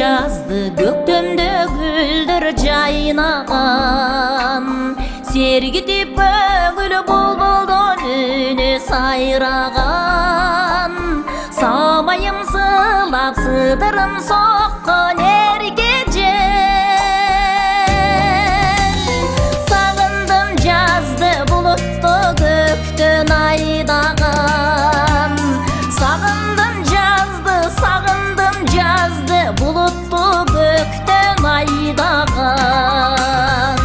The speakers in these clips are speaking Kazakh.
жазды көктемде гүлдер жайнаған, сергітіп көңіл бұлбұлдың үні сайраған, самайым сылап сыдырым соққан ергежен. Сағындым жазды бұлытты көктен айдаған, сағындым жазды бұлытты көктен айдаған.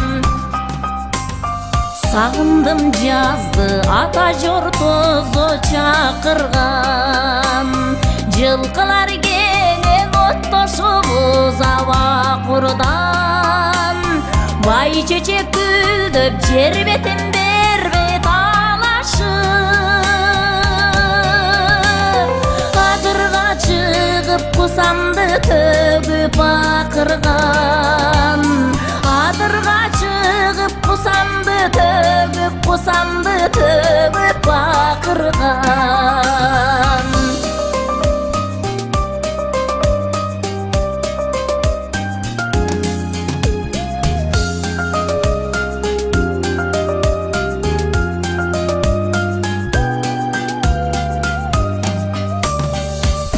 Сағындым жазды ата жұртызы чақырған, жылқылар келен оттошу бұзава құрдан. Бай чечек күлдіп жер бетін бербет алашып, адырға шығып құсамды төгіп ақырған, адырға шығып құсамды төгіп ақырған.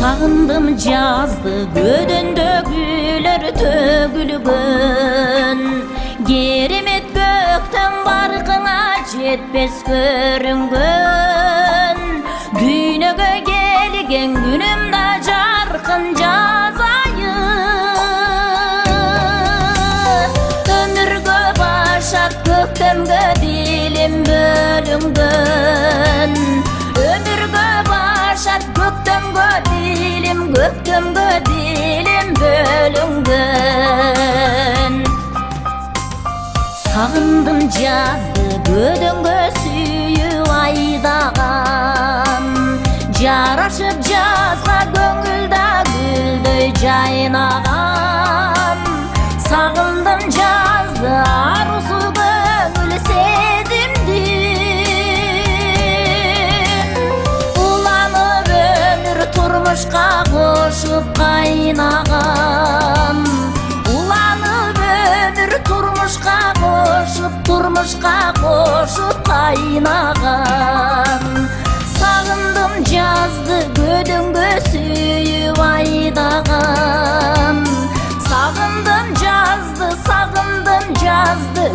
Сағындым жазды көденде гүлер төгілген, керемет көктем барқыңа жетпес көрінген. Дүйнеге келген күнімді жарқын жазайын, өмірге башат көктемге дилім бөлінген. Өмірге башат көктемге дилім бөлінген. Сағындым жазды көденге сүйіп айдаған, жарашып жазға көңілді гүлдөй жайнаған. Сағындым жазды арусу көңіл сезімді, уланып өмір тұрмышқа қошып қайнаған. Уланып өмір тұрмышқа қошып қайнаған. Сағындым жазды көденге сүйіп айдаған, сағындым жазды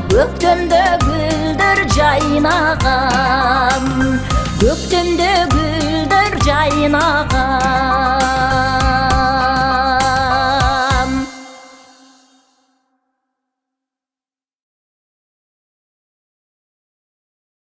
көктемде гүлдер жайнаған, көктемде гүлдер жайнаған.